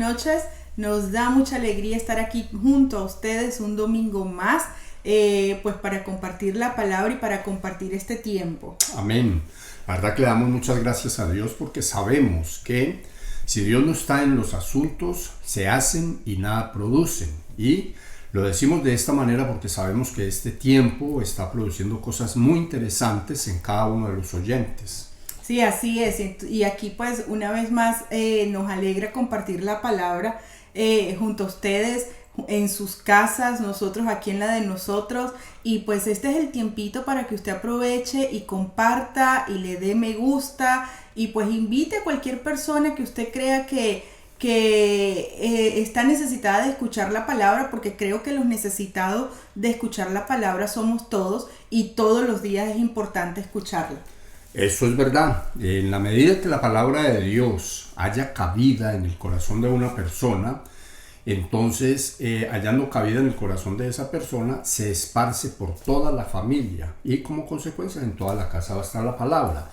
noches. Nos da mucha alegría estar aquí junto a ustedes un domingo más, pues para compartir la palabra y para compartir este tiempo. Amén. La verdad que le damos muchas gracias a Dios porque sabemos que si Dios no está en los asuntos, se hacen y nada producen. Y lo decimos de esta manera porque sabemos que este tiempo está produciendo cosas muy interesantes en cada uno de los oyentes. Sí, así es. Y aquí pues una vez más nos alegra compartir la palabra junto a ustedes en sus casas, nosotros aquí en la de nosotros. Y pues este es el tiempito para que usted aproveche y comparta y le dé me gusta y pues invite a cualquier persona que usted crea que está necesitada de escuchar la palabra, porque creo que los necesitados de escuchar la palabra somos todos y todos los días es importante escucharla. Eso es verdad. En la medida que la palabra de Dios haya cabida en el corazón de una persona, entonces hallando cabida en el corazón de esa persona, se esparce por toda la familia y como consecuencia en toda la casa va a estar la palabra.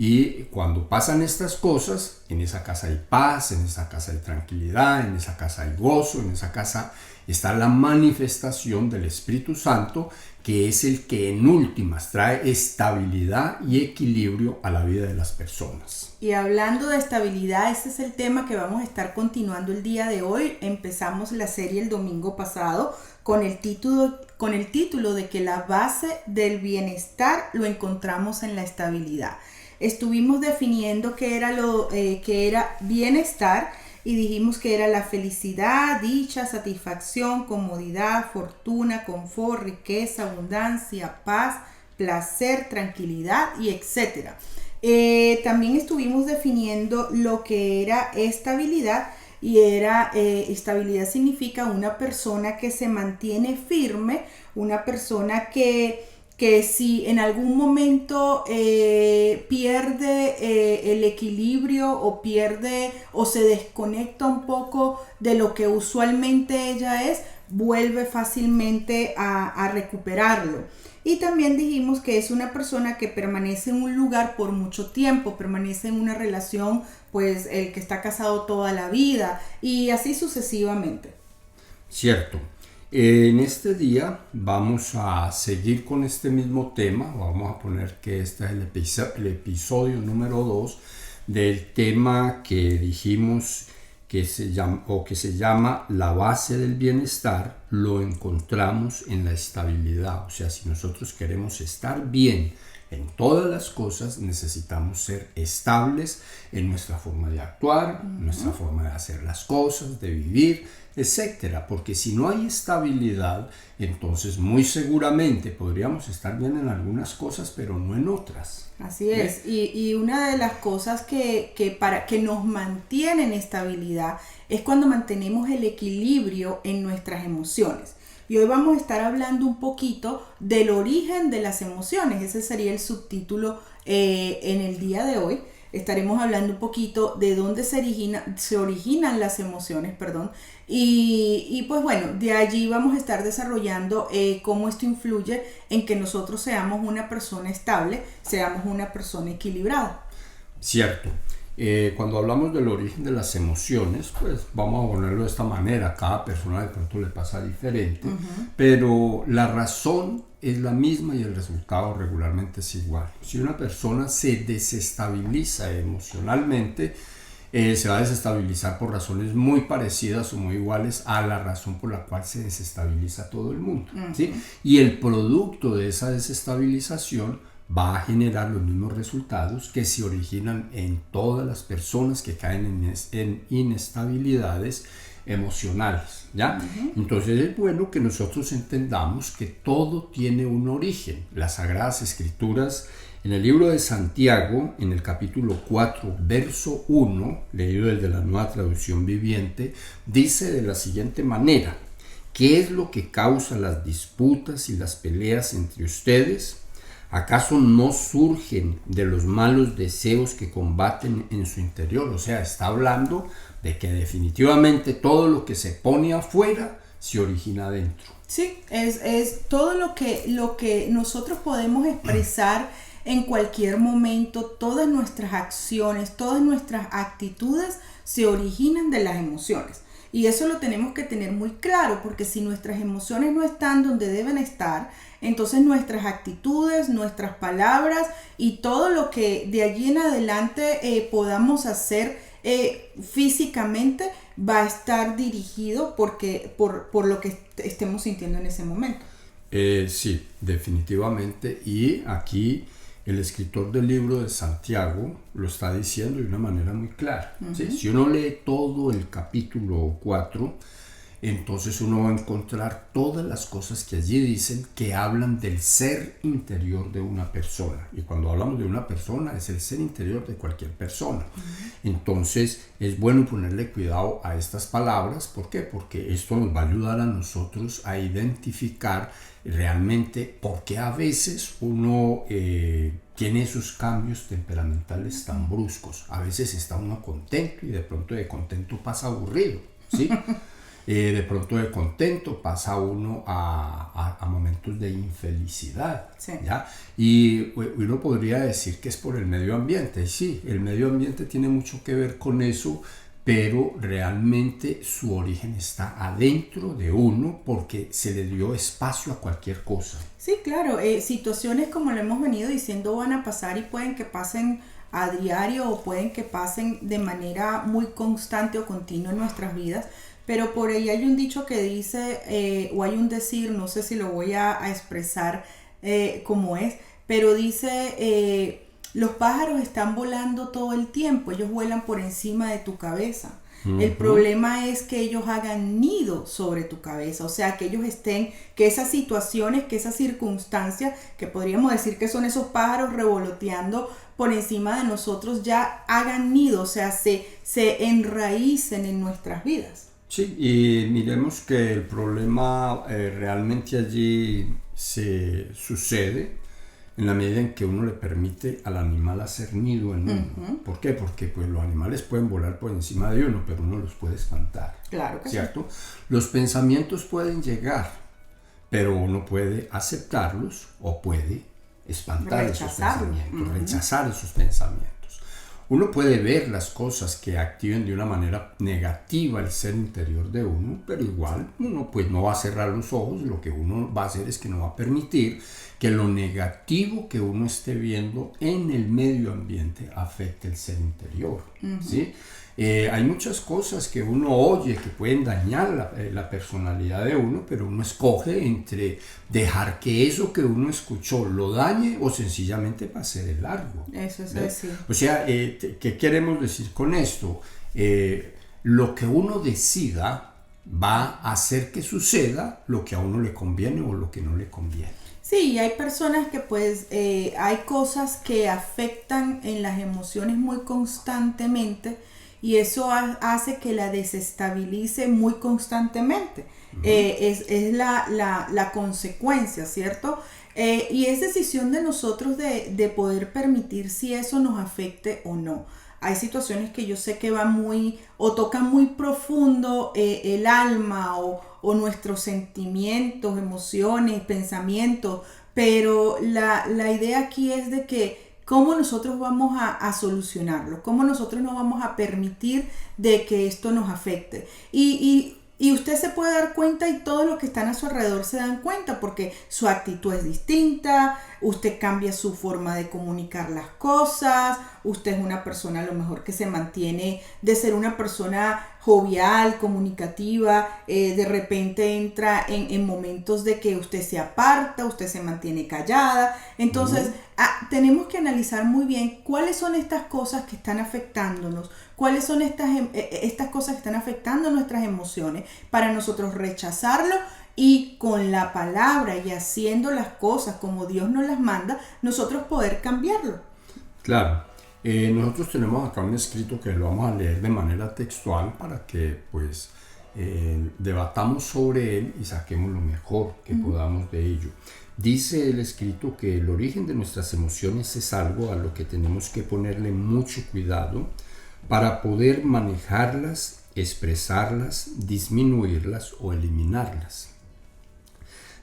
Y cuando pasan estas cosas, en esa casa hay paz, en esa casa hay tranquilidad, en esa casa hay gozo, en esa casa está la manifestación del Espíritu Santo, que es el que en últimas trae estabilidad y equilibrio a la vida de las personas. Y hablando de estabilidad, ese es el tema que vamos a estar continuando el día de hoy. Empezamos la serie el domingo pasado con el título de que la base del bienestar lo encontramos en la estabilidad. Estuvimos definiendo qué era bienestar y dijimos que era la felicidad, dicha, satisfacción, comodidad, fortuna, confort, riqueza, abundancia, paz, placer, tranquilidad y etc. También estuvimos definiendo lo que era estabilidad y estabilidad significa una persona que se mantiene firme, una persona que si en algún momento pierde el equilibrio o se desconecta un poco de lo que usualmente ella es, vuelve fácilmente a recuperarlo. Y también dijimos que es una persona que permanece en un lugar por mucho tiempo, permanece en una relación, pues el que está casado toda la vida y así sucesivamente. Cierto. En este día vamos a seguir con este mismo tema. Vamos a poner que este es el episodio número 2 del tema que dijimos que se llama la base del bienestar. Lo encontramos en la estabilidad. O sea, si nosotros queremos estar bien en todas las cosas, necesitamos ser estables en nuestra forma de actuar, nuestra forma de hacer las cosas, de vivir, etcétera. Porque si no hay estabilidad, entonces muy seguramente podríamos estar bien en algunas cosas, pero no en otras. Así es. Y una de las cosas que nos mantiene en estabilidad es cuando mantenemos el equilibrio en nuestras emociones. Y hoy vamos a estar hablando un poquito del origen de las emociones. Ese sería el subtítulo en el día de hoy. Estaremos hablando un poquito de dónde se originan las emociones, y pues bueno, de allí vamos a estar desarrollando cómo esto influye en que nosotros seamos una persona estable, seamos una persona equilibrada. Cierto. Cuando hablamos del origen de las emociones, pues vamos a ponerlo de esta manera, cada persona de pronto le pasa diferente, pero la razón es la misma y el resultado regularmente es igual. Si una persona se desestabiliza emocionalmente, se va a desestabilizar por razones muy parecidas o muy iguales a la razón por la cual se desestabiliza todo el mundo, ¿sí? Y el producto de esa desestabilización va a generar los mismos resultados que se originan en todas las personas que caen en inestabilidades emocionales, ¿ya? Entonces es bueno que nosotros entendamos que todo tiene un origen. Las Sagradas Escrituras, en el libro de Santiago, en el capítulo 4, verso 1, leído desde la Nueva Traducción Viviente, dice de la siguiente manera: ¿qué es lo que causa las disputas y las peleas entre ustedes? ¿Acaso no surgen de los malos deseos que combaten en su interior? O sea, está hablando de que definitivamente todo lo que se pone afuera se origina adentro. Sí, es todo lo que nosotros podemos expresar en cualquier momento. Todas nuestras acciones, todas nuestras actitudes se originan de las emociones. Y eso lo tenemos que tener muy claro, porque si nuestras emociones no están donde deben estar, entonces nuestras actitudes, nuestras palabras y todo lo que de allí en adelante podamos hacer físicamente va a estar dirigido por lo que estemos sintiendo en ese momento. Sí, definitivamente. Y aquí el escritor del libro de Santiago lo está diciendo de una manera muy clara. ¿Sí? Si uno lee todo el capítulo 4, entonces uno va a encontrar todas las cosas que allí dicen que hablan del ser interior de una persona. Y cuando hablamos de una persona, es el ser interior de cualquier persona. Entonces es bueno ponerle cuidado a estas palabras. ¿Por qué? Porque esto nos va a ayudar a nosotros a identificar realmente por qué a veces uno tiene esos cambios temperamentales tan bruscos. A veces está uno contento y de pronto de contento pasa aburrido, ¿sí? De pronto de contento pasa uno a momentos de infelicidad, Sí. ¿ya? Y uno podría decir que es por el medio ambiente. Sí, el medio ambiente tiene mucho que ver con eso, pero realmente su origen está adentro de uno porque se le dio espacio a cualquier cosa. Sí, claro, situaciones como lo hemos venido diciendo van a pasar y pueden que pasen a diario o pueden que pasen de manera muy constante o continua en nuestras vidas, pero por ahí hay un dicho que dice, o hay un decir, no sé si lo voy a expresar como es, pero dice, los pájaros están volando todo el tiempo, ellos vuelan por encima de tu cabeza. El problema es que ellos hagan nido sobre tu cabeza, o sea, que ellos estén, que esas situaciones, que esas circunstancias, que podríamos decir que son esos pájaros revoloteando por encima de nosotros, ya hagan nido, o sea, se enraícen en nuestras vidas. Sí, y miremos que el problema realmente allí se sucede en la medida en que uno le permite al animal hacer nido en uno. ¿Por qué? Porque pues, los animales pueden volar por encima de uno, pero uno los puede espantar. Claro que ¿cierto? Los pensamientos pueden llegar, pero uno puede aceptarlos o puede espantar esos pensamientos, rechazar esos pensamientos. Uno puede ver las cosas que activen de una manera negativa el ser interior de uno, pero igual uno pues no va a cerrar los ojos. Lo que uno va a hacer es que no va a permitir que lo negativo que uno esté viendo en el medio ambiente afecte el ser interior, ¿sí? Hay muchas cosas que uno oye que pueden dañar la personalidad de uno, pero uno escoge entre dejar que eso que uno escuchó lo dañe o sencillamente pase de largo. Eso es decir. O sea, ¿qué queremos decir con esto? Lo que uno decida va a hacer que suceda lo que a uno le conviene o lo que no le conviene. Sí, hay personas que pues hay cosas que afectan en las emociones muy constantemente y eso hace que la desestabilice muy constantemente. Es la consecuencia, ¿cierto? Y es decisión de nosotros de poder permitir si eso nos afecte o no. Hay situaciones que yo sé que van muy o tocan muy profundo el alma o nuestros sentimientos, emociones, pensamientos, pero la idea aquí es de que cómo nosotros vamos a solucionarlo, cómo nosotros no vamos a permitir de que esto nos afecte. Y usted se puede dar cuenta y todos los que están a su alrededor se dan cuenta porque su actitud es distinta, usted cambia su forma de comunicar las cosas, usted es una persona a lo mejor que se mantiene de ser una persona jovial, comunicativa, de repente entra en momentos de que usted se aparta, usted se mantiene callada. Entonces tenemos que analizar muy bien cuáles son estas cosas que están afectándonos, cuáles son estas cosas que están afectando nuestras emociones para nosotros rechazarlo y con la palabra y haciendo las cosas como Dios nos las manda, nosotros poder cambiarlo. Claro. Nosotros tenemos acá un escrito que lo vamos a leer de manera textual para que pues debatamos sobre él y saquemos lo mejor que podamos de ello. Dice el escrito que el origen de nuestras emociones es algo a lo que tenemos que ponerle mucho cuidado para poder manejarlas, expresarlas, disminuirlas o eliminarlas.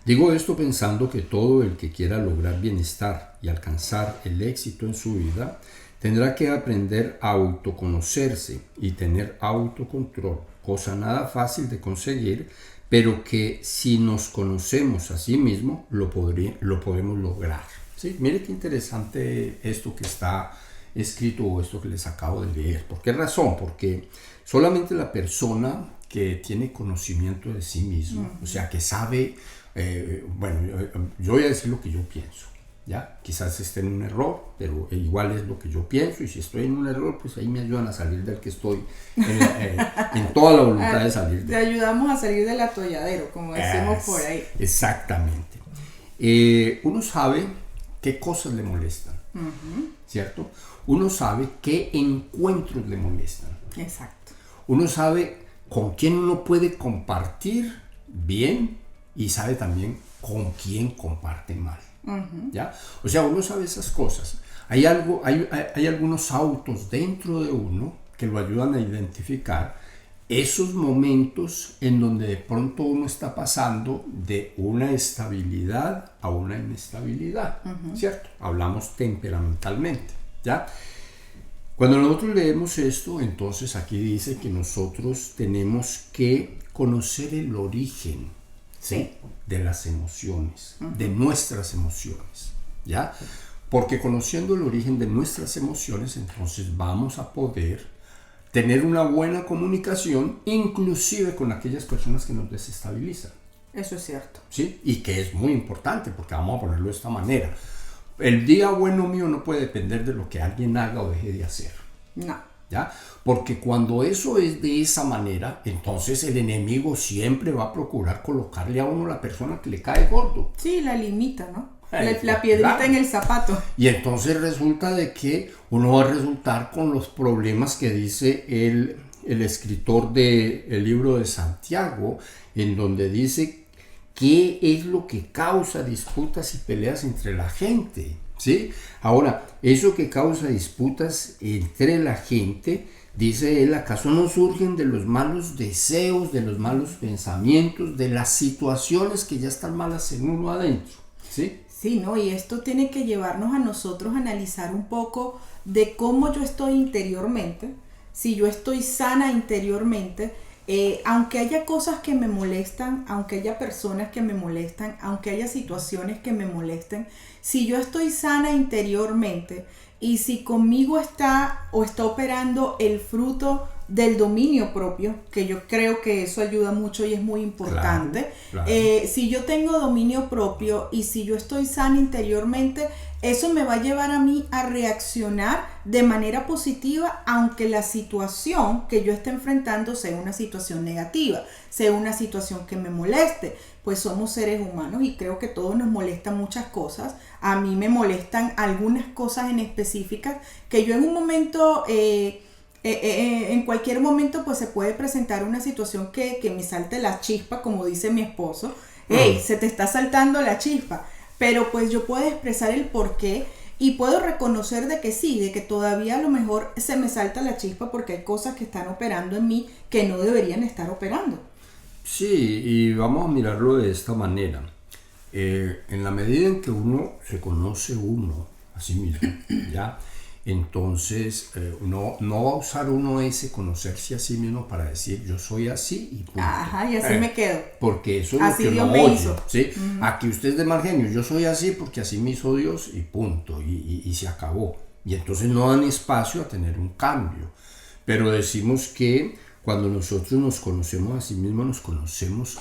Digo esto pensando que todo el que quiera lograr bienestar y alcanzar el éxito en su vida tendrá que aprender a autoconocerse y tener autocontrol, cosa nada fácil de conseguir, pero que si nos conocemos a sí mismos lo podemos lograr. ¿Sí? Mire qué interesante esto que está escrito o esto que les acabo de leer. ¿Por qué razón? Porque solamente la persona que tiene conocimiento de sí mismo, o sea, que sabe, yo voy a decir lo que yo pienso, ¿ya? Quizás esté en un error, pero igual es lo que yo pienso, y si estoy en un error, pues ahí me ayudan a salir del que estoy en toda la voluntad de salir de. Te ayudamos a salir del atolladero, como decimos por ahí. Exactamente. Uno sabe qué cosas le molestan, ¿cierto? Uno sabe qué encuentros le molestan. Exacto. Uno sabe con quién uno puede compartir bien y sabe también con quién comparte mal. ¿Ya? O sea, uno sabe esas cosas. Hay algunos autos dentro de uno que lo ayudan a identificar esos momentos en donde de pronto uno está pasando de una estabilidad a una inestabilidad, ¿cierto? Hablamos temperamentalmente, ¿ya? Cuando nosotros leemos esto, entonces aquí dice que nosotros tenemos que conocer el origen, ¿sí? De las emociones, de nuestras emociones, ¿ya? Porque conociendo el origen de nuestras emociones, entonces vamos a poder tener una buena comunicación, inclusive con aquellas personas que nos desestabilizan. Eso es cierto. ¿Sí? Y que es muy importante, porque vamos a ponerlo de esta manera. El día bueno mío no puede depender de lo que alguien haga o deje de hacer. No. ¿Ya? Porque cuando eso es de esa manera, entonces el enemigo siempre va a procurar colocarle a uno la persona que le cae gordo. Sí, la limita, ¿no? La piedrita, claro, en el zapato. Y entonces resulta de que uno va a resultar con los problemas que dice el escritor del libro de Santiago, en donde dice qué es lo que causa disputas y peleas entre la gente, ¿sí? Ahora, eso que causa disputas entre la gente, dice él, ¿acaso no surgen de los malos deseos, de los malos pensamientos, de las situaciones que ya están malas en uno adentro? ¿Sí? Sí, ¿no? Y esto tiene que llevarnos a nosotros a analizar un poco de cómo yo estoy interiormente, si yo estoy sana interiormente, aunque haya cosas que me molestan, aunque haya personas que me molestan, aunque haya situaciones que me molesten, si yo estoy sana interiormente y si conmigo está operando el fruto del dominio propio, que yo creo que eso ayuda mucho y es muy importante. Claro. Si yo tengo dominio propio y si yo estoy sana interiormente, eso me va a llevar a mí a reaccionar de manera positiva, aunque la situación que yo esté enfrentando sea una situación negativa, sea una situación que me moleste. Pues somos seres humanos y creo que todos nos molestan muchas cosas. A mí me molestan algunas cosas en específicas que yo en un momento... en cualquier momento pues se puede presentar una situación que me salte la chispa, como dice mi esposo. ¡Hey! Se te está saltando la chispa. Pero pues yo puedo expresar el por qué y puedo reconocer de que sí, de que todavía a lo mejor se me salta la chispa porque hay cosas que están operando en mí que no deberían estar operando. Sí, y vamos a mirarlo de esta manera. En la medida en que uno se conoce uno a sí mismo, ¿ya? Entonces, no va a usar uno ese conocerse a sí mismo para decir yo soy así y punto. Ajá, y así me quedo. Porque eso es así lo que Dios uno me oye, hizo. ¿sí? Aquí usted es de mal genio, yo soy así porque así me hizo Dios y punto, y se acabó. Y entonces no dan espacio a tener un cambio. Pero decimos que cuando nosotros nos conocemos a sí mismos, nos conocemos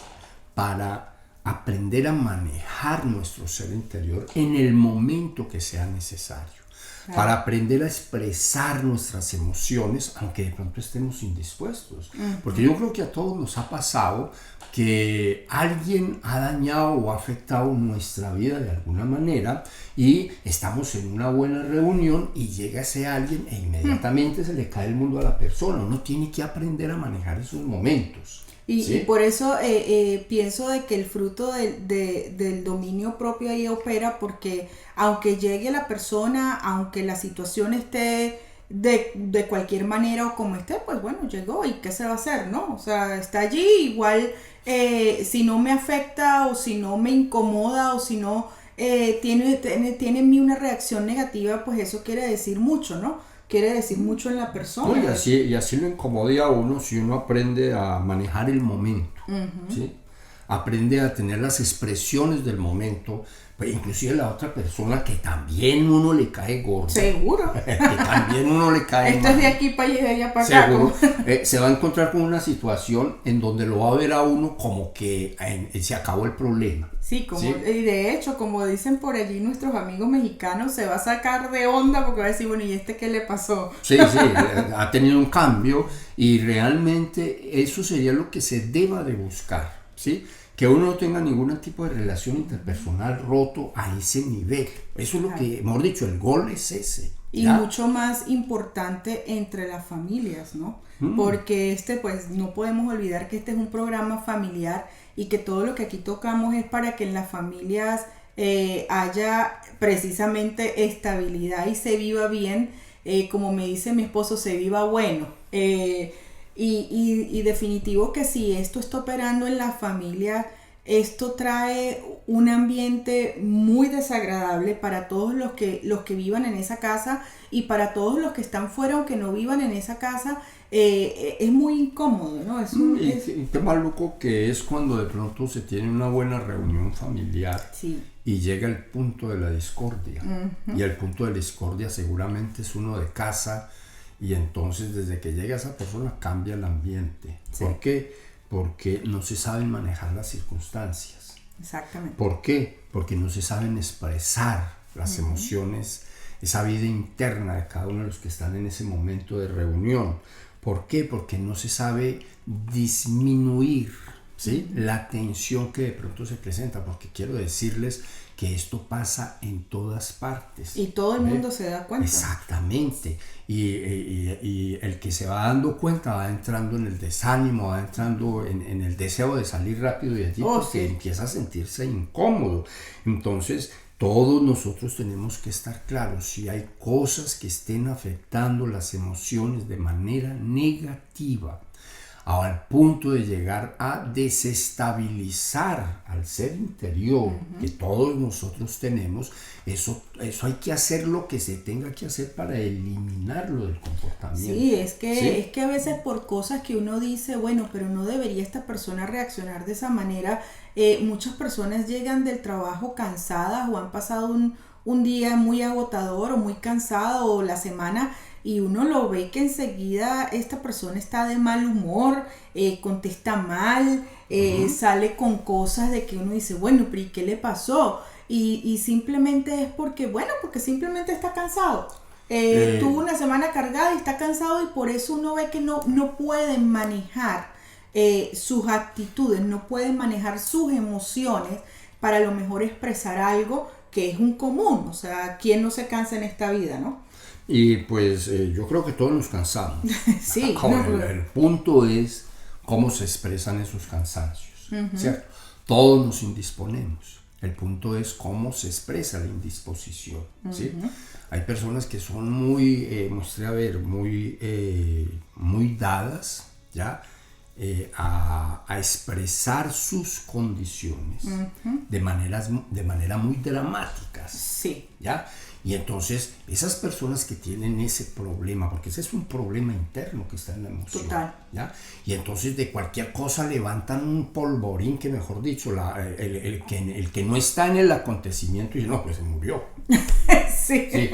para aprender a manejar nuestro ser interior en el momento que sea necesario. Claro. Para aprender a expresar nuestras emociones, aunque de pronto estemos indispuestos. Porque yo creo que a todos nos ha pasado que alguien ha dañado o ha afectado nuestra vida de alguna manera y estamos en una buena reunión y llega ese alguien e inmediatamente se le cae el mundo a la persona. Uno tiene que aprender a manejar esos momentos. ¿Sí? Y por eso pienso de que el fruto del dominio propio ahí opera, porque aunque llegue la persona, aunque la situación esté de cualquier manera o como esté, pues bueno, llegó y ¿qué se va a hacer? ¿No? O sea, está allí, igual si no me afecta o si no me incomoda o si no tiene en mí una reacción negativa, pues eso quiere decir mucho, ¿no? quiere decir mucho en la persona. No, y así lo incomoda a uno si uno aprende a manejar el momento, ¿sí? Aprende a tener las expresiones del momento, pues inclusive la otra persona que también uno le cae gordo. Seguro. Que también uno le cae Esto es de aquí para allá y de allá para acá. Seguro. Se va a encontrar con una situación en donde lo va a ver a uno como que se acabó el problema. Sí, y de hecho, como dicen por allí nuestros amigos mexicanos, se va a sacar de onda porque va a decir, bueno, ¿y este qué le pasó? Sí, ha tenido un cambio y realmente eso sería lo que se deba de buscar, ¿sí? Que uno no tenga ningún tipo de relación interpersonal roto a ese nivel. Eso es lo que, mejor dicho, el gol es ese. Y ¿ya? mucho más importante entre las familias, ¿no? Porque pues no podemos olvidar que este es un programa familiar y que todo lo que aquí tocamos es para que en las familias haya precisamente estabilidad y se viva bien, como me dice mi esposo, se viva bueno. Y definitivo que si esto está operando en la familia, esto trae un ambiente muy desagradable para todos los que vivan en esa casa y para todos los que están fuera aunque no vivan en esa casa. Es muy incómodo, ¿no? Y qué maluco que es cuando de pronto se tiene una buena reunión familiar, sí, y llega el punto de la discordia. Y el punto de la discordia seguramente es uno de casa, y entonces desde que llega esa persona cambia el ambiente. Sí. ¿Por qué? Porque no se saben manejar las circunstancias. Exactamente. ¿Por qué? Porque no se saben expresar las emociones, esa vida interna de cada uno de los que están en ese momento de reunión. ¿Por qué? Porque no se sabe disminuir, ¿sí? La tensión que de pronto se presenta, porque quiero decirles que esto pasa en todas partes. Y todo el mundo se da cuenta. Exactamente. Y el que se va dando cuenta va entrando en el desánimo, va entrando en el deseo de salir rápido de allí, porque empieza a sentirse incómodo. Entonces, todos nosotros tenemos que estar claros si hay cosas que estén afectando las emociones de manera negativa, al punto de llegar a desestabilizar al ser interior que todos nosotros tenemos. Eso hay que hacer lo que se tenga que hacer para eliminarlo del comportamiento. Sí, es que a veces por cosas que uno dice, bueno, pero no debería esta persona reaccionar de esa manera. Muchas personas llegan del trabajo cansadas o han pasado un día muy agotador o muy cansado o la semana, y uno lo ve que enseguida esta persona está de mal humor, contesta mal, sale con cosas de que uno dice, bueno, pero ¿y qué le pasó? Y simplemente es porque simplemente está cansado. Tuvo una semana cargada y está cansado, y por eso uno ve que no pueden manejar sus actitudes, no pueden manejar sus emociones para a lo mejor expresar algo que es un común. O sea, ¿quién no se cansa en esta vida, no? Y pues yo creo que todos nos cansamos. Sí. El punto es cómo se expresan esos cansancios, ¿cierto? Todos nos indisponemos. El punto es cómo se expresa la indisposición, ¿sí? Hay personas que son muy dadas, ¿ya? A expresar sus condiciones de manera muy dramáticas, sí, ¿ya? Y entonces esas personas que tienen ese problema, porque ese es un problema interno que está en la emoción, total, ¿ya? Y entonces de cualquier cosa levantan un polvorín que, mejor dicho, el que no está en el acontecimiento dice, no, pues se murió. sí. Sí.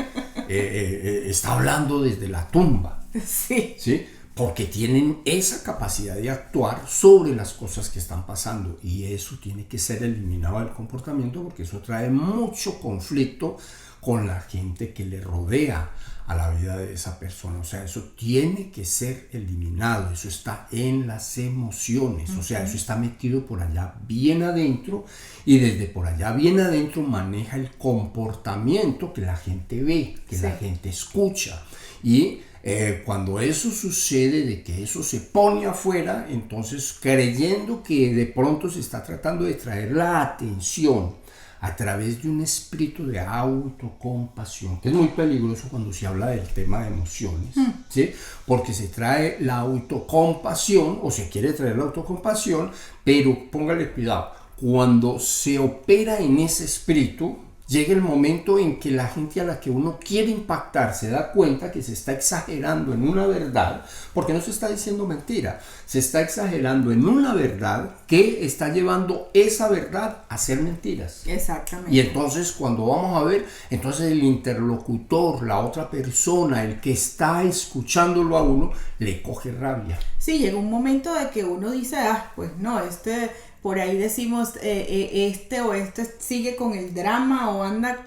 Está hablando desde la tumba. Sí. ¿Sí? Porque tienen esa capacidad de actuar sobre las cosas que están pasando, y eso tiene que ser eliminado del comportamiento, porque eso trae mucho conflicto con la gente que le rodea a la vida de esa persona. O sea, eso tiene que ser eliminado. Eso está en las emociones. O sea, eso está metido por allá bien adentro, y desde por allá bien adentro maneja el comportamiento que la gente ve, que la gente escucha. Y cuando eso sucede, de que eso se pone afuera, entonces creyendo que de pronto se está tratando de traer la atención a través de un espíritu de autocompasión, que es muy peligroso cuando se habla del tema de emociones, ¿sí? Porque se trae la autocompasión, o se quiere traer la autocompasión, pero póngale cuidado, cuando se opera en ese espíritu, llega el momento en que la gente a la que uno quiere impactar se da cuenta que se está exagerando en una verdad, porque no se está diciendo mentira, se está exagerando en una verdad que está llevando esa verdad a ser mentiras. Exactamente. Y entonces cuando vamos a ver, entonces el interlocutor, la otra persona, el que está escuchándolo a uno, le coge rabia. Sí, llega un momento de que uno dice, pues no, por ahí decimos, este sigue con el drama o anda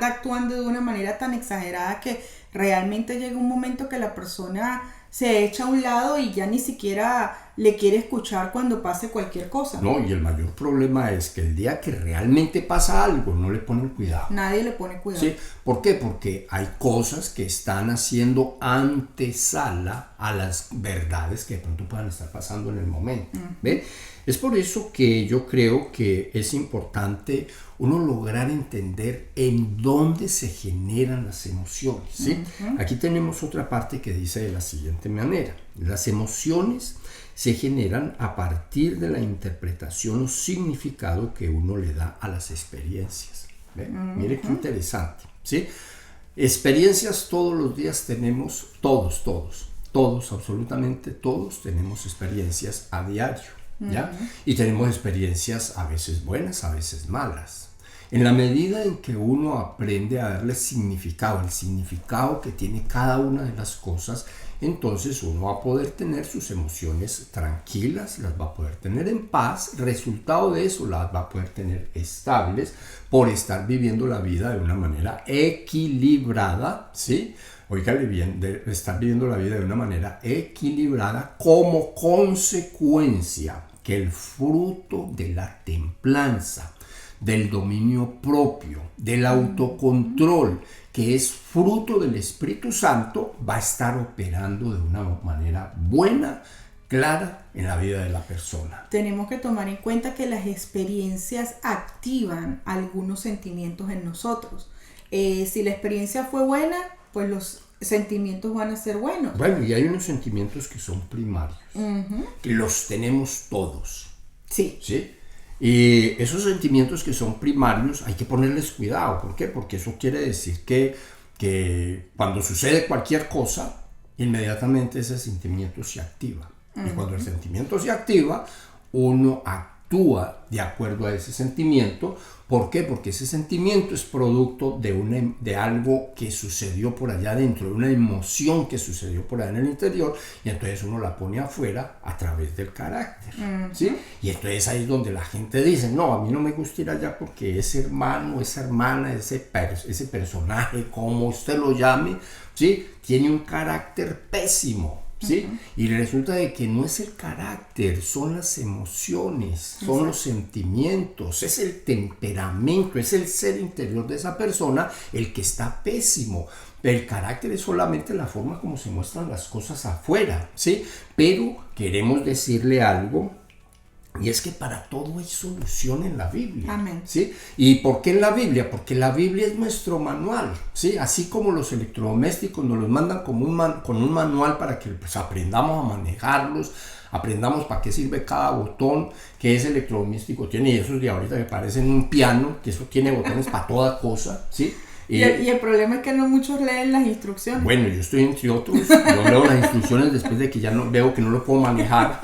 actuando de una manera tan exagerada que realmente llega un momento que la persona se echa a un lado y ya ni siquiera le quiere escuchar cuando pase cualquier cosa. No, y el mayor problema es que el día que realmente pasa algo, no le ponen cuidado. Nadie le pone cuidado. ¿Sí? ¿Por qué? Porque hay cosas que están haciendo antesala a las verdades que de pronto puedan estar pasando en el momento. ¿Ve? Es por eso que yo creo que es importante uno lograr entender en dónde se generan las emociones. ¿Sí? Aquí tenemos otra parte que dice de la siguiente manera: las emociones se generan a partir de la interpretación o significado que uno le da a las experiencias. ¿Ve? Mire qué interesante. ¿Sí? Experiencias todos los días tenemos, todos, absolutamente todos tenemos experiencias a diario. ¿Ya? Y tenemos experiencias a veces buenas, a veces malas. En la medida en que uno aprende a darle significado, el significado que tiene cada una de las cosas, entonces uno va a poder tener sus emociones tranquilas, las va a poder tener en paz. Resultado de eso, las va a poder tener estables por estar viviendo la vida de una manera equilibrada, ¿sí? Óigale bien, de estar viviendo la vida de una manera equilibrada como consecuencia que el fruto de la templanza, del dominio propio, del autocontrol, que es fruto del Espíritu Santo, va a estar operando de una manera buena, clara en la vida de la persona. Tenemos que tomar en cuenta que las experiencias activan algunos sentimientos en nosotros. Si la experiencia fue buena, pues los sentimientos van a ser buenos. Bueno, y hay unos sentimientos que son primarios, que los tenemos todos. Sí. ¿Sí? Y esos sentimientos que son primarios hay que ponerles cuidado. ¿Por qué? Porque eso quiere decir que cuando sucede cualquier cosa, inmediatamente ese sentimiento se activa. Y cuando el sentimiento se activa, uno actúa de acuerdo a ese sentimiento. ¿Por qué? Porque ese sentimiento es producto de algo que sucedió por allá adentro, de una emoción que sucedió por allá en el interior, y entonces uno la pone afuera a través del carácter. ¿Sí? Y entonces ahí es donde la gente dice, no, a mí no me gusta ir allá porque ese hermano, esa hermana, ese personaje, como usted lo llame, ¿sí? Tiene un carácter pésimo. ¿Sí? Y resulta de que no es el carácter, son las emociones, son los sentimientos, es el temperamento, es el ser interior de esa persona el que está pésimo. El carácter es solamente la forma como se muestran las cosas afuera, ¿sí? Pero queremos decirle algo, y es que para todo hay solución en la Biblia. Amén. ¿Sí? ¿Y por qué en la Biblia? Porque la Biblia es nuestro manual, ¿sí? Así como los electrodomésticos nos los mandan con un manual para que pues, aprendamos a manejarlos, aprendamos para qué sirve cada botón que ese electrodoméstico tiene. Y esos de ahorita me parecen un piano, que eso tiene botones para toda cosa, ¿sí? Y el problema es que no muchos leen las instrucciones. Bueno, yo estoy entre otros, yo leo las instrucciones después de que ya no, veo que no lo puedo manejar,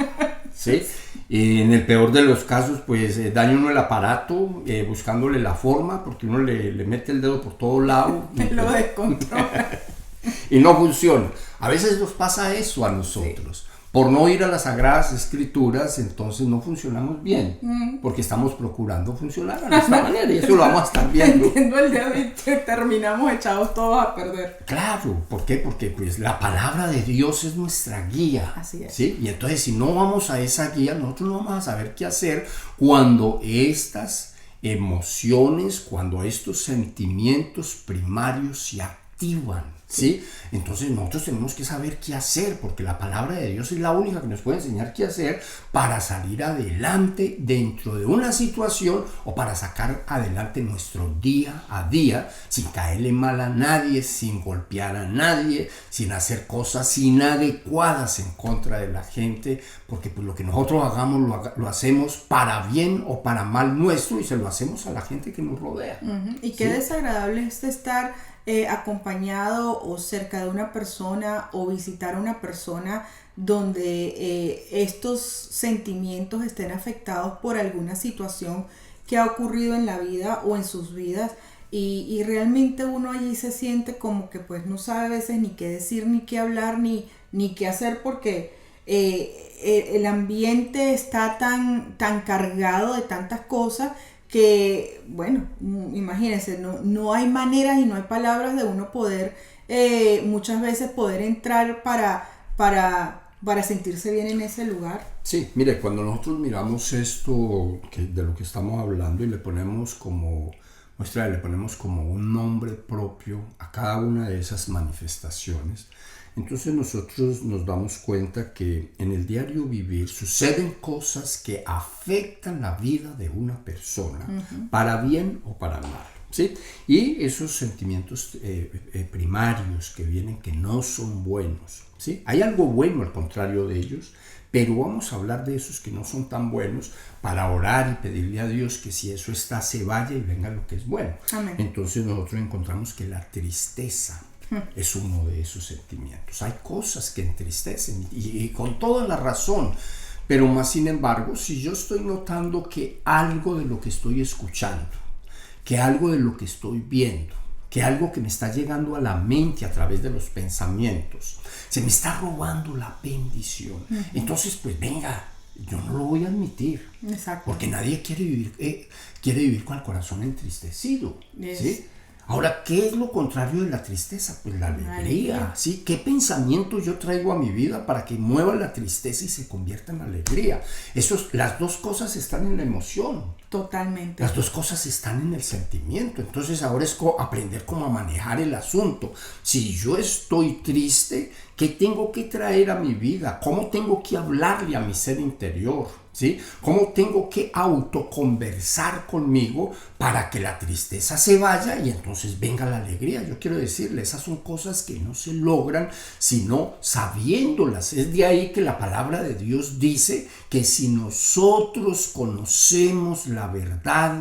¿sí? Y en el peor de los casos, pues daña uno el aparato buscándole la forma, porque uno le mete el dedo por todo lado. Lo descontrola. Y no funciona. A veces nos pasa eso a nosotros. Sí. Por no ir a las Sagradas Escrituras, entonces no funcionamos bien, porque estamos procurando funcionar de esta manera, y eso lo vamos a estar viendo. Entiendo el dedo y terminamos echados todos a perder. Claro, ¿por qué? Porque pues, la palabra de Dios es nuestra guía. Así es. ¿Sí? Y entonces si no vamos a esa guía, nosotros no vamos a saber qué hacer cuando estas emociones, cuando estos sentimientos primarios se activan. ¿sí? Entonces nosotros tenemos que saber qué hacer, porque la palabra de Dios es la única que nos puede enseñar qué hacer para salir adelante dentro de una situación o para sacar adelante nuestro día a día sin caerle mal a nadie, sin golpear a nadie, sin hacer cosas inadecuadas en contra de la gente, porque pues lo que nosotros hagamos lo hacemos para bien o para mal nuestro y se lo hacemos a la gente que nos rodea. Y qué desagradable es estar acompañado o cerca de una persona o visitar a una persona donde estos sentimientos estén afectados por alguna situación que ha ocurrido en la vida o en sus vidas y realmente uno allí se siente como que pues no sabe a veces ni qué decir, ni qué hablar, ni qué hacer porque el ambiente está tan cargado de tantas cosas que, bueno, imagínense, no hay maneras y no hay palabras de uno poder, muchas veces poder entrar para sentirse bien en ese lugar. Sí, mire, cuando nosotros miramos esto de lo que estamos hablando y le ponemos como un nombre propio a cada una de esas manifestaciones, entonces nosotros nos damos cuenta que en el diario vivir suceden cosas que afectan la vida de una persona, para bien o para mal, ¿sí? Y esos sentimientos primarios que vienen que no son buenos, ¿sí? Hay algo bueno al contrario de ellos, pero vamos a hablar de esos que no son tan buenos para orar y pedirle a Dios que si eso está se vaya y venga lo que es bueno. Amén. Entonces nosotros encontramos que la tristeza es uno de esos sentimientos. Hay cosas que entristecen y con toda la razón, pero más sin embargo, si yo estoy notando que algo de lo que estoy escuchando, que algo de lo que estoy viendo, que algo que me está llegando a la mente a través de los pensamientos, se me está robando la bendición, entonces pues venga, yo no lo voy a admitir. Exacto. Porque nadie quiere vivir con el corazón entristecido, ¿sí? Ahora, ¿qué es lo contrario de la tristeza? Pues la alegría, ¿sí? ¿Qué pensamiento yo traigo a mi vida para que mueva la tristeza y se convierta en alegría? Las dos cosas están en la emoción. Totalmente. Las dos cosas están en el sentimiento. Entonces ahora es aprender cómo manejar el asunto. Si yo estoy triste, ¿qué tengo que traer a mi vida? ¿Cómo tengo que hablarle a mi ser interior? ¿Sí? ¿Cómo tengo que autoconversar conmigo para que la tristeza se vaya y entonces venga la alegría? Yo quiero decirle, esas son cosas que no se logran sino sabiéndolas. Es de ahí que la palabra de Dios dice que si nosotros conocemos la verdad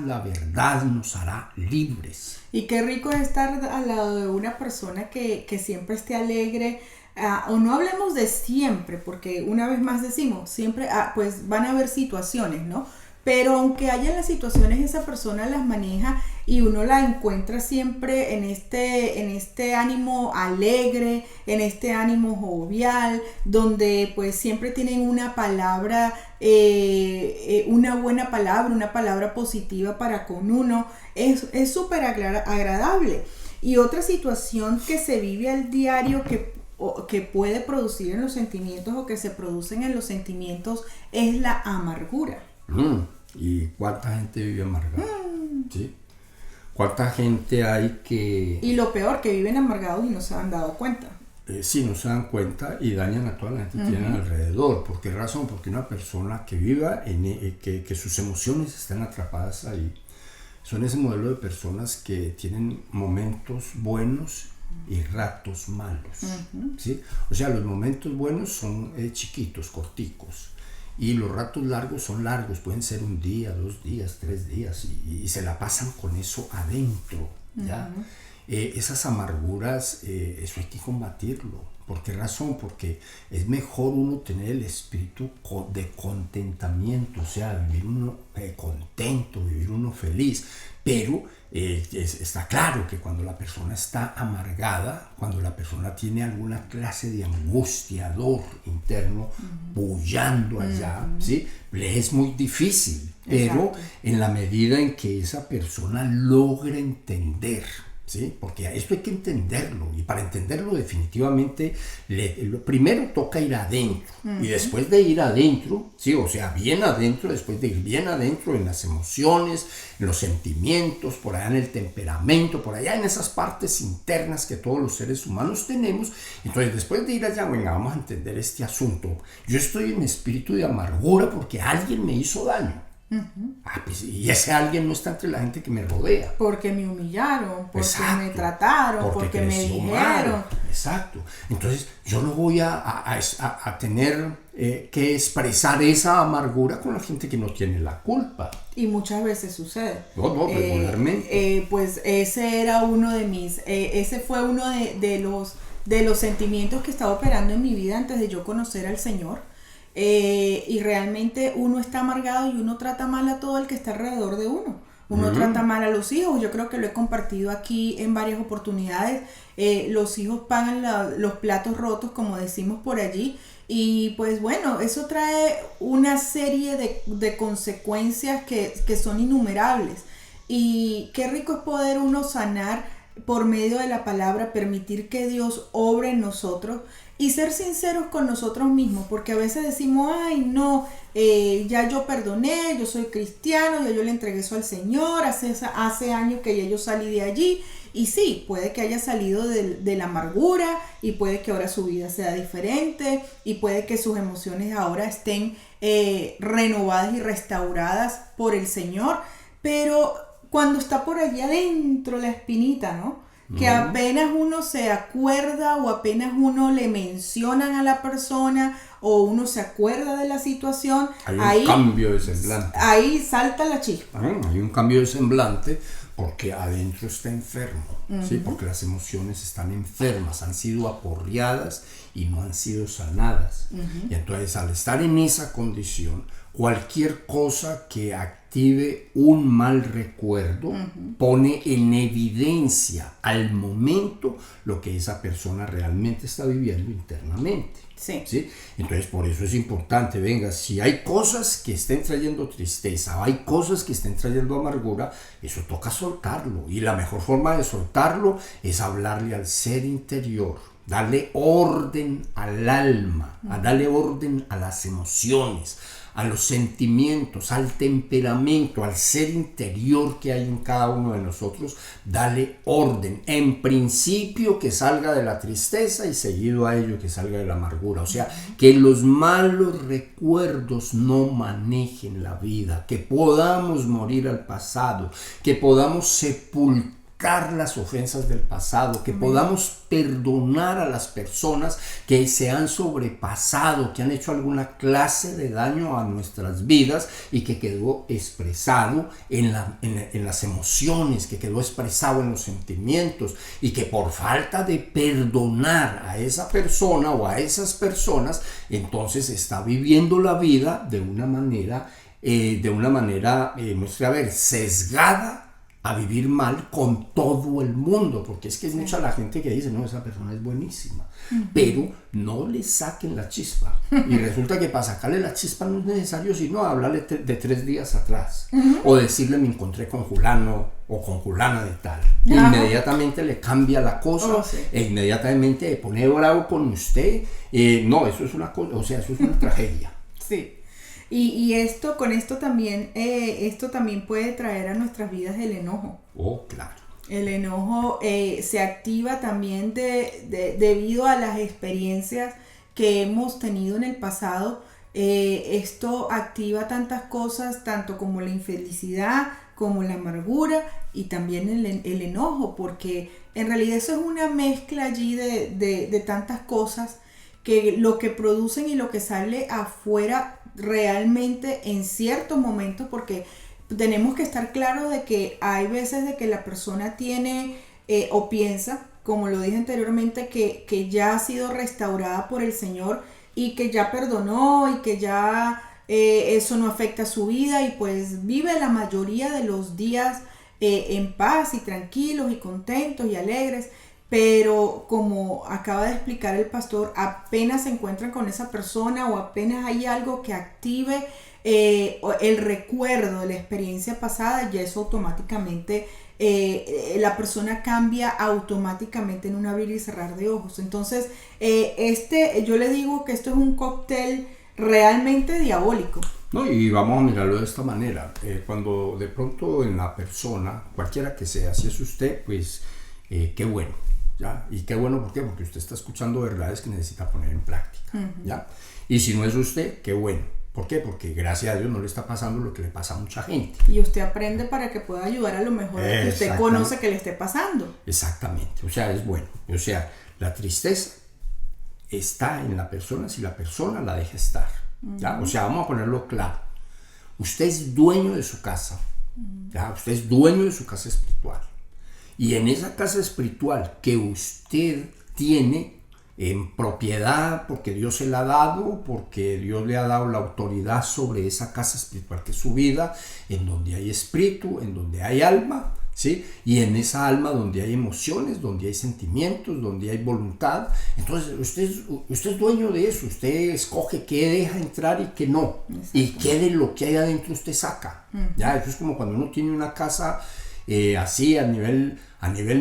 nos hará libres. Y qué rico es estar al lado de una persona que siempre esté alegre. O no hablemos de siempre, porque una vez más decimos, siempre pues van a haber situaciones, ¿no? Pero aunque haya las situaciones, esa persona las maneja y uno la encuentra siempre en este ánimo alegre, en este ánimo jovial, donde pues siempre tienen una palabra, una buena palabra, una palabra positiva para con uno. Es súper agradable. Y otra situación que se vive al diario que puede producir en los sentimientos o que se producen en los sentimientos es la amargura. ¿Y cuánta gente vive amargada? ¿Sí? ¿Cuánta gente hay que...? Y lo peor, que viven amargados y no se han dado cuenta. Sí, no se dan cuenta y dañan a toda la gente que tienen alrededor. ¿Por qué razón? Porque una persona que viva, que sus emociones estén atrapadas ahí, son ese modelo de personas que tienen momentos buenos y ratos malos, ¿sí? O sea, los momentos buenos son chiquitos, corticos, y los ratos largos son largos, pueden ser 1 día, 2 días, 3 días, y se la pasan con eso adentro, ¿ya? Esas amarguras, eso hay que combatirlo. ¿Por qué razón? Porque es mejor uno tener el espíritu de contentamiento, o sea, vivir uno contento, vivir uno feliz, pero está claro que cuando la persona está amargada, cuando la persona tiene alguna clase de angustiador interno bullando allá, ¿sí? Le es muy difícil, pero en la medida en que esa persona logra entender ¿sí? Porque esto hay que entenderlo, y para entenderlo definitivamente primero toca ir adentro, y después de ir adentro, ¿sí? O sea, bien adentro, después de ir bien adentro en las emociones, en los sentimientos, por allá en el temperamento, por allá en esas partes internas que todos los seres humanos tenemos. Entonces, después de ir allá, venga, vamos a entender este asunto. Yo estoy en espíritu de amargura porque alguien me hizo daño. Pues, y ese alguien no está entre la gente que me rodea. Porque me humillaron, porque Exacto, me trataron, porque me dijeron. Mal. Exacto. Entonces yo no voy a tener que expresar esa amargura con la gente que no tiene la culpa. Y muchas veces sucede. No, regularmente. Pues ese era uno de mis, ese fue uno de los sentimientos que estaba operando en mi vida antes de yo conocer al Señor. Y realmente uno está amargado y uno trata mal a todo el que está alrededor de uno. Uno trata mal a los hijos. Yo creo que lo he compartido aquí en varias oportunidades. Los hijos pagan los platos rotos, como decimos por allí. Y pues bueno, eso trae una serie de consecuencias que son innumerables. Y qué rico es poder uno sanar por medio de la palabra, permitir que Dios obre en nosotros y ser sinceros con nosotros mismos, porque a veces decimos, ay no, ya yo perdoné, yo soy cristiano, ya yo le entregué eso al Señor, hace años que ya yo salí de allí. Y sí, puede que haya salido de la amargura, y puede que ahora su vida sea diferente, y puede que sus emociones ahora estén renovadas y restauradas por el Señor, pero cuando está por allí adentro la espinita, ¿no? Que apenas uno se acuerda o apenas uno le mencionan a la persona o uno se acuerda de la situación, hay un cambio de semblante. Ahí salta la chispa. Hay un cambio de semblante porque adentro está enfermo, ¿sí? Porque las emociones están enfermas, han sido aporreadas y no han sido sanadas. Y entonces, al estar en esa condición, cualquier cosa que active un mal recuerdo pone en evidencia al momento lo que esa persona realmente está viviendo internamente. ¿Sí? Entonces, por eso es importante, venga, si hay cosas que estén trayendo tristeza o hay cosas que estén trayendo amargura, eso toca soltarlo, y la mejor forma de soltarlo es hablarle al ser interior, darle orden al alma, darle orden a las emociones, a los sentimientos, al temperamento, al ser interior que hay en cada uno de nosotros. Dale orden, en principio que salga de la tristeza y seguido a ello que salga de la amargura. O sea, que los malos recuerdos no manejen la vida, que podamos morir al pasado, que podamos sepultar las ofensas del pasado, que podamos perdonar a las personas que se han sobrepasado, que han hecho alguna clase de daño a nuestras vidas y que quedó expresado en las emociones, que quedó expresado en los sentimientos, y que por falta de perdonar a esa persona o a esas personas, entonces está viviendo la vida de una manera, sesgada a vivir mal con todo el mundo, porque es que es mucha la gente que dice, no, esa persona es buenísima, pero no le saquen la chispa, y resulta que para sacarle la chispa no es necesario sino hablarle de 3 días atrás, o decirle me encontré con fulano o con fulana de tal, inmediatamente le cambia la cosa, e inmediatamente le pone bravo con usted. No, eso es una cosa, o sea, eso es una tragedia. Sí. Y esto también puede traer a nuestras vidas el enojo. Oh, claro. El enojo se activa también debido a las experiencias que hemos tenido en el pasado. Esto activa tantas cosas, tanto como la infelicidad, como la amargura y también el enojo, porque en realidad eso es una mezcla allí de tantas cosas que lo que producen y lo que sale afuera realmente en ciertos momentos, porque tenemos que estar claros de que hay veces de que la persona tiene o piensa, como lo dije anteriormente, que ya ha sido restaurada por el Señor y que ya perdonó y que ya eso no afecta a su vida, y pues vive la mayoría de los días en paz y tranquilos y contentos y alegres. Pero como acaba de explicar el pastor, apenas se encuentran con esa persona o apenas hay algo que active el recuerdo de la experiencia pasada, ya eso automáticamente, la persona cambia automáticamente en un abrir y cerrar de ojos. Entonces, yo le digo que esto es un cóctel realmente diabólico. No, y vamos a mirarlo de esta manera. Cuando de pronto en la persona, cualquiera que sea, si es usted, pues qué bueno, ¿ya? Y qué bueno, ¿por qué? Porque usted está escuchando verdades que necesita poner en práctica, ¿ya? Y si no es usted, qué bueno. ¿Por qué? Porque gracias a Dios no le está pasando lo que le pasa a mucha gente. Y usted aprende para que pueda ayudar a lo mejor a que usted conoce que le esté pasando. Exactamente, o sea, es bueno. O sea, la tristeza está en la persona si la persona la deja estar. ¿Ya? O sea, vamos a ponerlo claro. Usted es dueño de su casa. ¿Ya? Usted es dueño de su casa espiritual. Y en esa casa espiritual que usted tiene en propiedad, porque Dios se la ha dado, porque Dios le ha dado la autoridad sobre esa casa espiritual que es su vida, en donde hay espíritu, en donde hay alma, ¿sí? Y en esa alma donde hay emociones, donde hay sentimientos, donde hay voluntad. Entonces usted es dueño de eso. Usted escoge qué deja entrar y qué no, y qué de lo que hay adentro usted saca. ¿Ya? Eso es como cuando uno tiene una casa así a nivel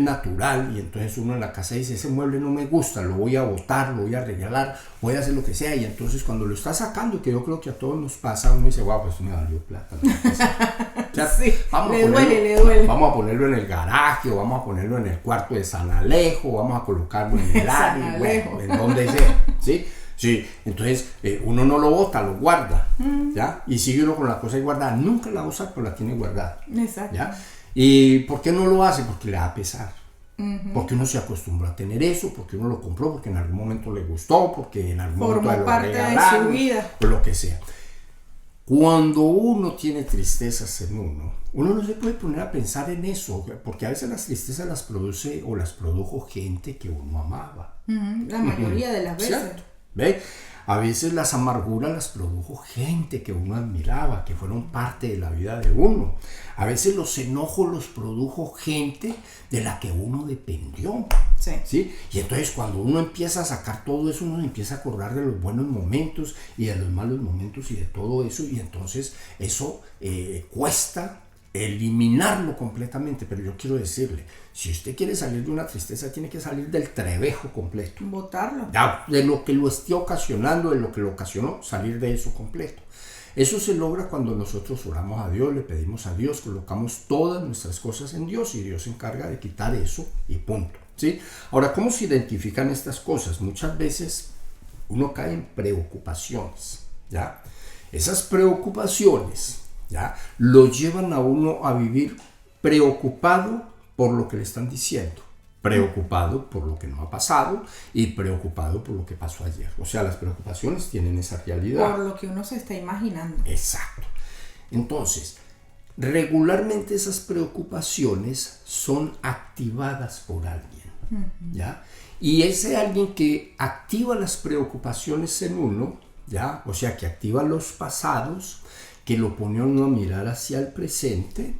natural, y entonces uno en la casa dice: ese mueble no me gusta, lo voy a botar, lo voy a regalar, voy a hacer lo que sea. Y entonces cuando lo está sacando, que yo creo que a todos nos pasa, uno dice: wow, pues me valió plata, ¿no? Ya, sí, le duele. Vamos a ponerlo en el garaje, o vamos a ponerlo en el cuarto de San Alejo, vamos a colocarlo en el área, bueno, en donde sea, ¿sí? Sí, entonces uno no lo bota, lo guarda, ¿ya? Y sigue uno con la cosa ahí guardada, nunca la usa, pero la tiene guardada. Exacto. ¿Ya? ¿Y por qué no lo hace? Porque le da pesar. Porque uno se acostumbró a tener eso, porque uno lo compró, porque en algún momento le gustó, porque en algún momento formó parte de su vida, o lo que sea. Cuando uno tiene tristezas en uno no se puede poner a pensar en eso, porque a veces las tristezas las produce o las produjo gente que uno amaba. La mayoría de las veces. ¿Cierto? ¿Ve? A veces las amarguras las produjo gente que uno admiraba, que fueron parte de la vida de uno. A veces los enojos los produjo gente de la que uno dependió. Sí. ¿Sí? Y entonces cuando uno empieza a sacar todo eso, uno empieza a acordar de los buenos momentos y de los malos momentos y de todo eso. Y entonces eso cuesta eliminarlo completamente. Pero yo quiero decirle, si usted quiere salir de una tristeza, tiene que salir del trebejo completo. Botarlo. Ya, de lo que lo esté ocasionando, de lo que lo ocasionó, salir de eso completo. Eso se logra cuando nosotros oramos a Dios, le pedimos a Dios, colocamos todas nuestras cosas en Dios y Dios se encarga de quitar eso y punto. ¿Sí? Ahora, ¿cómo se identifican estas cosas? Muchas veces uno cae en preocupaciones, ¿ya? Esas preocupaciones, ¿ya?, lo llevan a uno a vivir preocupado por lo que le están diciendo, preocupado por lo que no ha pasado y preocupado por lo que pasó ayer. O sea, las preocupaciones tienen esa realidad. Por lo que uno se está imaginando. Exacto. Entonces, regularmente esas preocupaciones son activadas por alguien, ¿ya? Y ese alguien que activa las preocupaciones en uno, ¿ya?, o sea, que activa los pasados, que lo pone a uno a mirar hacia el presente,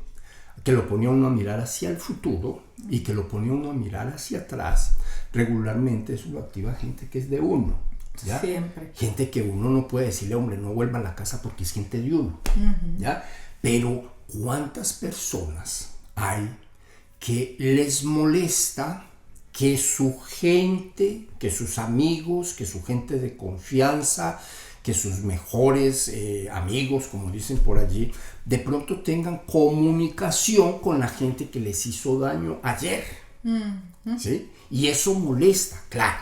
que lo pone a uno a mirar hacia el futuro y que lo pone a uno a mirar hacia atrás, regularmente eso lo activa gente que es de uno, ¿ya? Siempre. Gente que uno no puede decirle: hombre, no vuelva a la casa porque es gente de uno, ¿ya? Pero ¿cuántas personas hay que les molesta que su gente, que sus amigos, que su gente de confianza, que sus mejores amigos, como dicen por allí, de pronto tengan comunicación con la gente que les hizo daño ayer? ¿Sí? Y eso molesta, claro,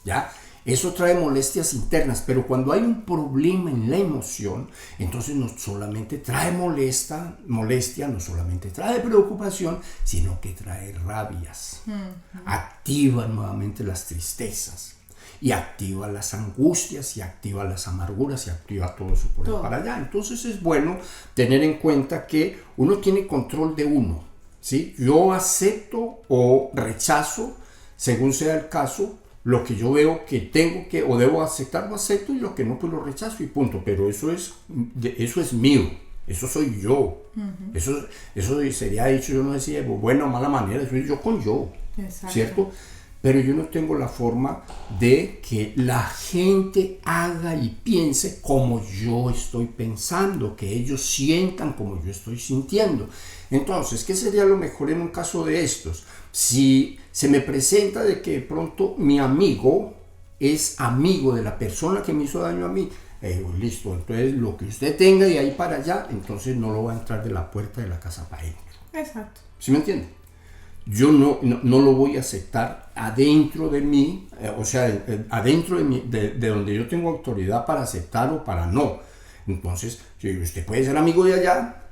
¿ya? Eso trae molestias internas, pero cuando hay un problema en la emoción, entonces no solamente trae molestia, no solamente trae preocupación, sino que trae rabias. Activa nuevamente las tristezas, y activa las angustias, y activa las amarguras, y activa todo eso por ahí para allá. Entonces es bueno tener en cuenta que uno tiene control de uno, ¿sí? Yo acepto o rechazo, según sea el caso. Lo que yo veo que tengo que o debo aceptar, lo acepto, y lo que no, pues lo rechazo y punto. Pero eso es mío, eso soy yo. Eso sería dicho, yo no decía buena o mala manera, eso es yo con yo. Exacto. ¿Cierto? pero yo no tengo la forma de que la gente haga y piense como yo estoy pensando, que ellos sientan como yo estoy sintiendo. Entonces, ¿qué sería lo mejor en un caso de estos? Si se me presenta de que de pronto mi amigo es amigo de la persona que me hizo daño a mí, listo, entonces lo que usted tenga de ahí para allá, entonces no lo va a entrar de la puerta de la casa para adentro. Exacto. ¿Sí me entiende? Yo no lo voy a aceptar adentro de mí, adentro de donde yo tengo autoridad para aceptar o para no. Entonces, usted puede ser amigo de allá,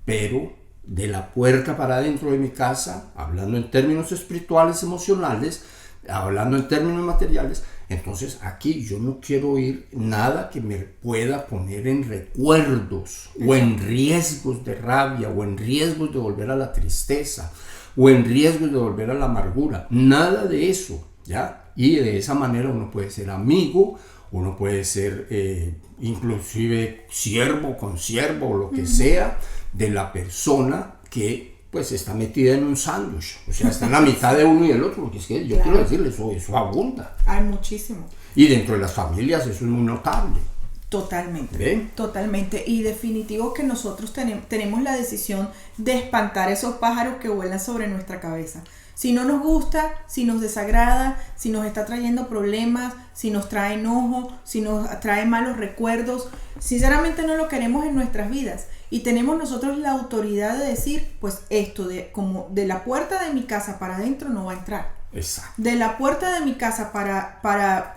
pero de la puerta para adentro de mi casa, hablando en términos espirituales, emocionales, hablando en términos materiales, entonces aquí yo no quiero oír nada que me pueda poner en recuerdos o en riesgos de rabia o en riesgos de volver a la tristeza o en riesgos de volver a la amargura, nada de eso, ¿ya? Y de esa manera uno puede ser amigo, uno puede ser inclusive siervo, consiervo o lo que sea de la persona que pues está metida en un sándwich, o sea, está en la mitad de uno y del otro, porque es que yo quiero decirle, eso abunda. Hay muchísimo. Y dentro de las familias eso es muy notable. Totalmente, ¿Ven? totalmente. Y definitivo que nosotros tenemos la decisión de espantar esos pájaros que vuelan sobre nuestra cabeza. Si no nos gusta, si nos desagrada, si nos está trayendo problemas, si nos trae enojo, si nos trae malos recuerdos, sinceramente no lo queremos en nuestras vidas. Y tenemos nosotros la autoridad de decir, pues esto, como de la puerta de mi casa para adentro no va a entrar. Exacto. De la puerta de mi casa para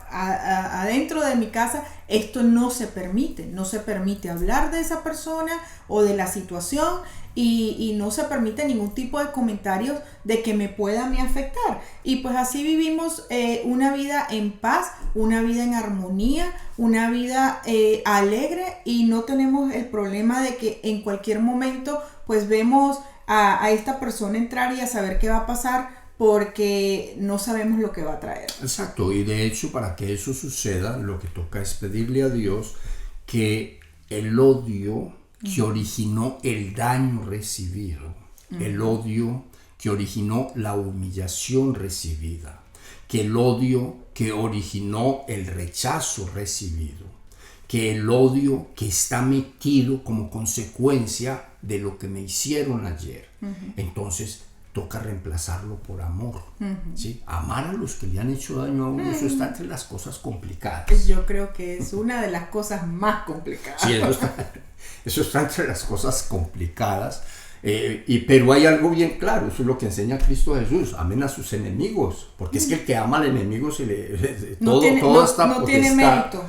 adentro de mi casa, esto no se permite hablar de esa persona o de la situación y no se permite ningún tipo de comentarios de que me pueda a mí afectar. Y pues así vivimos una vida en paz, una vida en armonía, una vida alegre y no tenemos el problema de que en cualquier momento pues vemos a esta persona entrar y a saber qué va a pasar, porque no sabemos lo que va a traer. Exacto, y de hecho para que eso suceda lo que toca es pedirle a Dios que el odio que originó el daño recibido, el odio que originó la humillación recibida, que el odio que originó el rechazo recibido, que el odio que está metido como consecuencia de lo que me hicieron ayer. Entonces toca reemplazarlo por amor, ¿sí? Amar a los que le han hecho daño a uno, eso está entre las cosas complicadas. Yo creo que es una de las cosas más complicadas. Sí, eso está entre las cosas complicadas, pero hay algo bien claro, eso es lo que enseña Cristo Jesús: amen a sus enemigos, porque es que el que ama al enemigo no tiene mérito.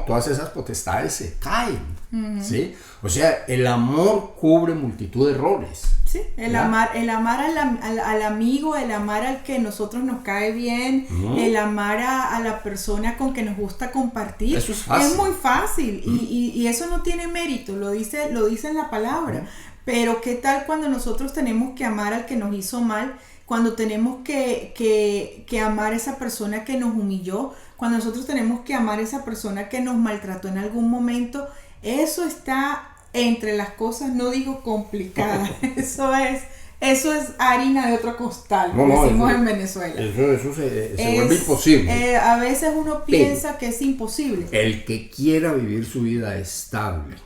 Todas esas potestades se caen, ¿sí? O sea, el amor cubre multitud de errores. Sí, el amar al amigo, el amar al que nosotros nos cae bien, el amar a la persona con que nos gusta compartir. Eso es fácil. Es muy fácil y eso no tiene mérito, lo dice en la palabra. Pero ¿qué tal cuando nosotros tenemos que amar al que nos hizo mal? Cuando tenemos que amar a esa persona que nos humilló, cuando nosotros tenemos que amar a esa persona que nos maltrató en algún momento, eso está entre las cosas, no digo complicadas, eso es harina de otro costal, decimos en Venezuela. Eso se vuelve imposible. A veces uno piensa que es imposible. El que quiera vivir su vida estable,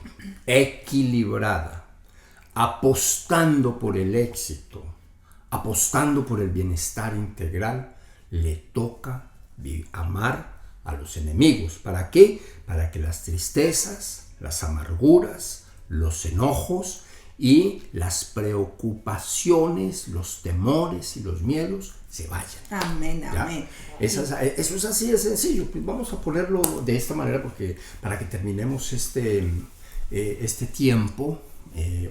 equilibrada, apostando por el éxito, apostando por el bienestar integral, le toca amar a los enemigos. ¿Para qué? Para que las tristezas, las amarguras, los enojos y las preocupaciones, los temores y los miedos se vayan. Amén, amén. Eso es así de sencillo. Pues vamos a ponerlo de esta manera porque para que terminemos este tiempo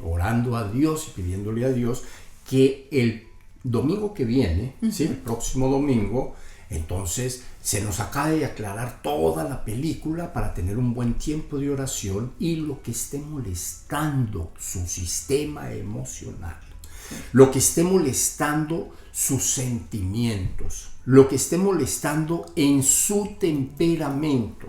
orando a Dios y pidiéndole a Dios que el domingo que viene, ¿sí? El próximo domingo, entonces se nos acabe de aclarar toda la película para tener un buen tiempo de oración y lo que esté molestando su sistema emocional, lo que esté molestando sus sentimientos, lo que esté molestando en su temperamento,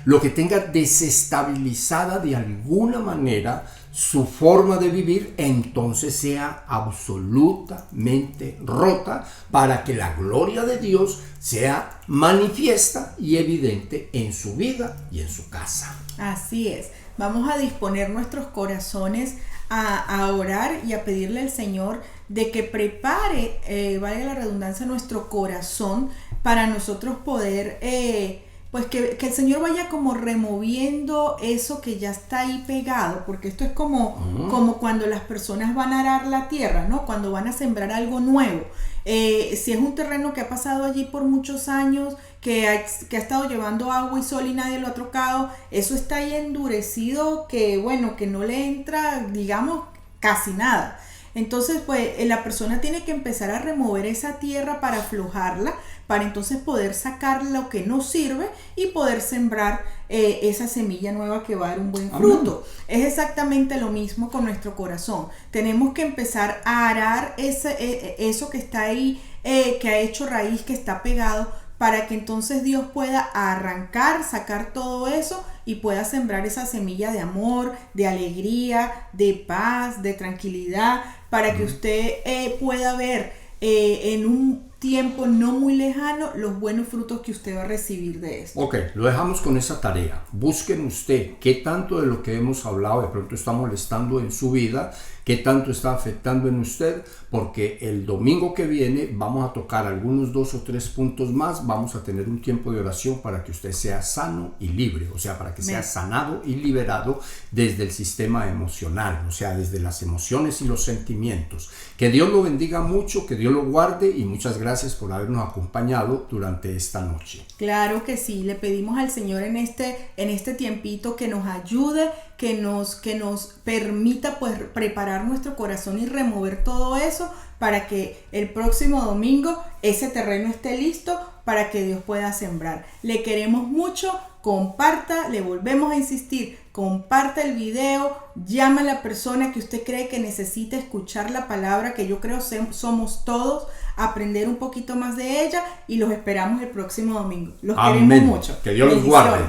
lo que tenga desestabilizada de alguna manera su forma de vivir entonces sea absolutamente rota para que la gloria de Dios sea manifiesta y evidente en su vida y en su casa. Así es. Vamos a disponer nuestros corazones a orar y a pedirle al Señor de que prepare, valga la redundancia, nuestro corazón para nosotros poder, pues que el Señor vaya como removiendo eso que ya está ahí pegado, porque esto es como cuando las personas van a arar la tierra, ¿no? Cuando van a sembrar algo nuevo. Si es un terreno que ha pasado allí por muchos años, que ha estado llevando agua y sol y nadie lo ha trocado, eso está ahí endurecido, que bueno, que no le entra, digamos, casi nada. Entonces, pues, la persona tiene que empezar a remover esa tierra para aflojarla, para entonces poder sacar lo que no sirve y poder sembrar esa semilla nueva que va a dar un buen fruto. Amén. Es exactamente lo mismo con nuestro corazón. Tenemos que empezar a arar eso que está ahí, que ha hecho raíz, que está pegado, para que entonces Dios pueda arrancar, sacar todo eso y pueda sembrar esa semilla de amor, de alegría, de paz, de tranquilidad, para que usted pueda ver en un tiempo no muy lejano los buenos frutos que usted va a recibir de esto. Ok, lo dejamos con esa tarea. Busquen usted qué tanto de lo que hemos hablado de pronto está molestando en su vida, qué tanto está afectando en usted, porque el domingo que viene vamos a tocar algunos 2 o 3 puntos más. Vamos a tener un tiempo de oración para que usted sea sano y libre, o sea, para que sea sanado y liberado desde el sistema emocional, o sea, desde las emociones y los sentimientos. Que Dios lo bendiga mucho, que Dios lo guarde y muchas gracias por habernos acompañado durante esta noche. Claro que sí, le pedimos al Señor en este tiempito que nos ayude, que nos permita pues preparar nuestro corazón y remover todo eso para que el próximo domingo ese terreno esté listo para que Dios pueda sembrar. Le queremos mucho, comparta, le volvemos a insistir, comparta el video, llama a la persona que usted cree que necesita escuchar la palabra, que yo creo somos todos, aprender un poquito más de ella, y los esperamos el próximo domingo. Los queremos mucho. Que Dios los guarde.